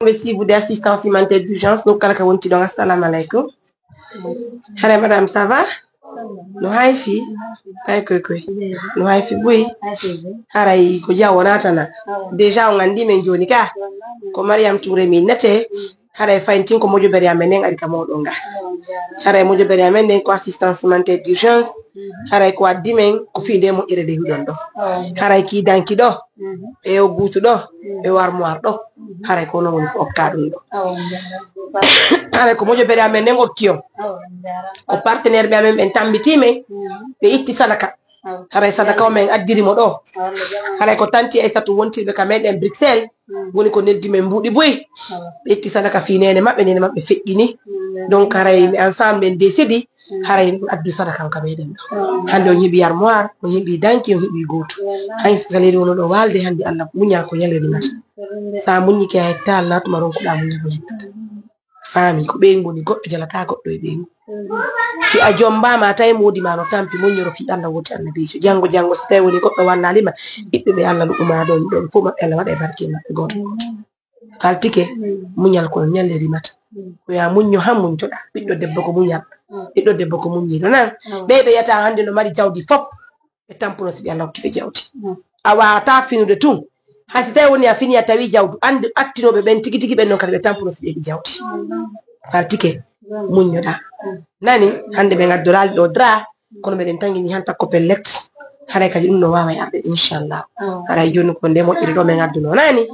Merci vous d'assistance humanitaire d'urgence. Donc, kala ka wonti donc assalamu alaikum. Hare madame, ça va? No haifi? Kai koy. No haifi bui. Harai ko jawonata na. Déjà on andi men joni ka. Ko Mariam Touré mi nete. Harai faintin ko mojo beri amenen adi ka modonga. Harai mojo beri amenen ko assistance humanitaire d'urgence. Harai ko adimen ko finde mo ire de hudondo. Harai ki danki do. E o gutu do. E o armoire do. Harai ko non ko kadum do. Harai ko mojo beri amenen ko kiyo. Ko partenaire be amen en tambitime be itti sadaka. Harai sadaka o men addiri mo do. Harai ko tanti e satu wontirbe ka meden Bruxelles. Woni ko neddi men mbudi boy. Be itti sadaka fi nene mabbe feggini. Donc harai ensemble ben décidi harai addu sadaka ka meden do. Hande o nyibi armoire, o nyibi danki, o nyibi goto. Hay salede wono do walde hande Allah munya ko nyalede mata. Sa munyi ke ay tal to maron ko da munya ko yettata. Fami ko be ngoni goddo jalata goddo e be. Si a jomba ma tay modi ma no tampi munyoro fi Allah woti annabijo jango so tay woni goddo wannalima ibbe be Allah luma don fo ma Allah wada barke ma goddo kaltike munyal ko nyalleri mata ko ya munyo hammun toda biddo debbo ko munyal biddo debbo ko munyi do nan bebe yata hande no mari jawdi fop e tampuno si be Allah be jawdi awa ta finude tun hasi tay woni a fini ya tawi jawdu ande attinobe ben tigi ben non kala be tampuno si be jawdi kaltike munyoda nani hande be ngaddolal do dra kono be den tangini hanta ko pellet haray kadi dum no wawa yarde inshallah haray joni ko ndemo iri do me ngadduno nani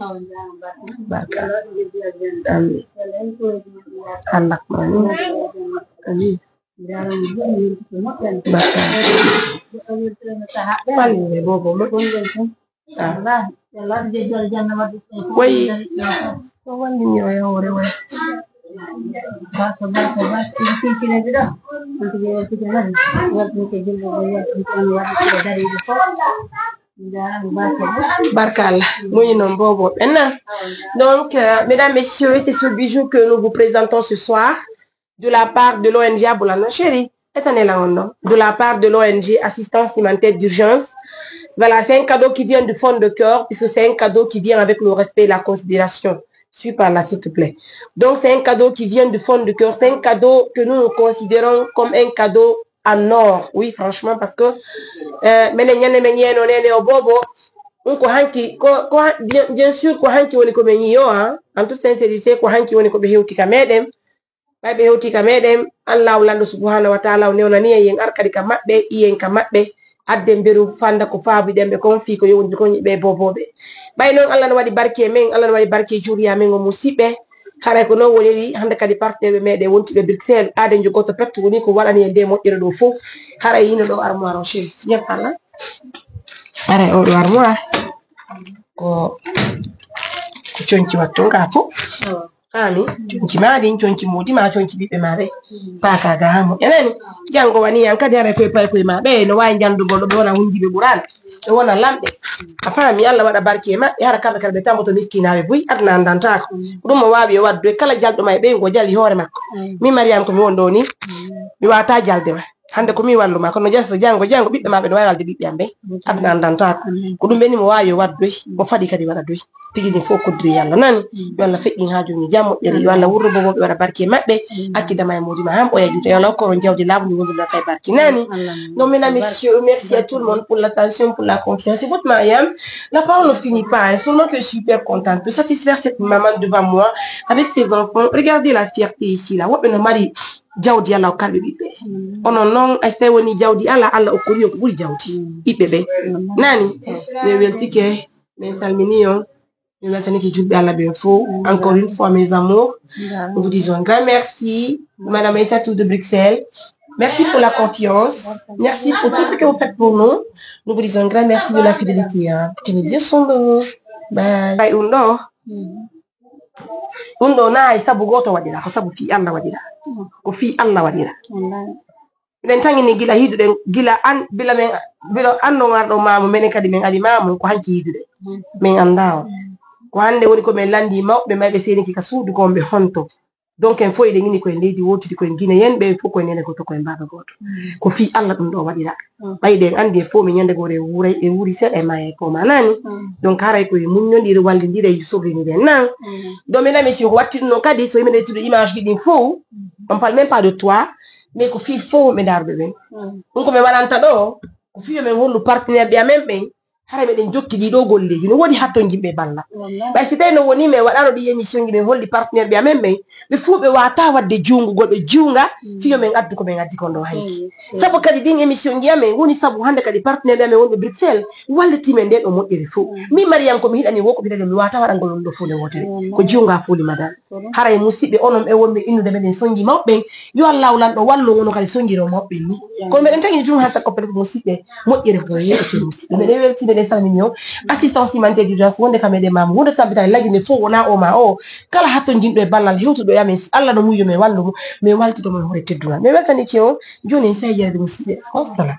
barka amin Allah amin barka palle bobo mo way ko wandi mi o yore way Barkal, donc, mesdames, messieurs, c'est ce bijou que nous vous présentons ce soir de la part de l'ONG Aboulana Chéri, de la part de l'ONG Assistance Humanitaire d'Urgence. Voilà, c'est un cadeau qui vient du fond de cœur, puisque c'est un cadeau qui vient avec le respect et la considération. Suis par là, s'il te plaît. Donc, c'est un cadeau qui vient du fond du cœur. C'est un cadeau que nous considérons comme un cadeau en or. Oui, franchement, parce que bien sûr, en toute sincérité, Allah subhanahu wa ta'ala addem beru fanda ko faabi dembe kon fi ko yowndi ko be bobobe bay non Allah no wadi barke men Allah no wadi barke juriya men o musibe hare ko non woni hande kadi partenaire mede wonti be Bruxelles ade jogoto petto woni ko wadani e de modire do fof hare yino do armoire o chef ñep Allah hare o do armoire ko cionci watto ga fof ami cionci maadi cionci modi ma cionci bibbe mabe paka ga hamo enani jango wani yankade hare ko pay ko mabe no way jandugo do wona hunjibe buran do wona lambe afami Allah wada barke ma yara kala kala be tamboto miskinawe buy adna andanta ko dum mo wawi waddo kala jaldo may be go jali hore makko mi Mariam ko mi wondo ni mi wata jalde ma hande ko mi wallu ma ko no jassa jango bibbe mabe do way walde bibbe ambe adna andanta ko dum beni mo wawi waddo mo fadi kadi wada doy pigini fo kodri yalla nani yo Allah feddin haaju jammo dere yo Allah wurro bobo be wada barke mabbe accida may modima ham o yajude yo Allah ko jawdi labni wondi na kay barke nani. Donc mesdames, messieurs, merci à tout le monde pour l'attention, pour la confiance. Et votre Mariam, la parole ne finit pas, seulement que je suis hyper contente de satisfaire cette maman devant moi avec ses enfants. Regardez la fierté ici là. What no mari jawdi Allah kalbe bibbe ono non ay woni jawdi Allah o ko ko buri jawdi bibbe be nani me weltike men salminion. Encore une fois, mes amours, nous vous disons un grand merci, Madame Aïssatou de Bruxelles. Merci pour la confiance. Merci pour tout ce que vous faites pour nous. Nous vous disons un grand merci de la fidélité. Que les dieux sont de vous. Bye. Undo na isa bugoto wadira ko sabu fi Allah wadira ko fi Allah wadira den tangi ni gila hidude gila an bila men bilo anno wardo mamu men kadi men ali mamu ko hanki hidude men anda ko hande woni ko men landi mawbe maybe seni ki ka suudu ko be honto donc en foyi de ngini ko leydi wotidi ko ngine yen be fo ko nene goto ko baba goto ko fi Allah dum do wadira bayde ande fo mi nyande gore wuray e wuri sed e maye ko manani donc haray ko mun nyondiri wallindire yi sobrini den nan do mesdames et messieurs watti non kadi so yimede tudo image ki din fo on parle même pas de toi mais ko fi fo me darbe ben on ko me walanta do ko fi me hollu partenaire be même ben haray me den jokki di do golleji no wodi hatto jimbe balla bay si tay no woni me wadano di émission gi be holli partenaire be même ben be fu be wata wadde jungu godbe junga fi men addu ko men addi ko do hay sabo kadi din émission gi amen woni sabu hande kadi partenaire be amen wonbe Bruxelles wallati men den o moddiri fu mi Mariam ko mi hidani woko bi mi wata wada ngol do fu le wotere ko junga fu li madal haray musibe onom e wonbe innude men songi mabbe yo Allah lan do wallo wono kadi songiro mabbe ni ko men tangi jum hatta ko peut musibe moddiri fu yeto musibe men e welti den salminio assistance humanitaire d'urgence wonde kamede mam wonde tabita lagine fo wona o ma o kala hatto jindo e ballal hewtudo yamen Allah no muyo me wallu me walti to mo hore tedduna me weltani ke on joni sai yerde musibe hostala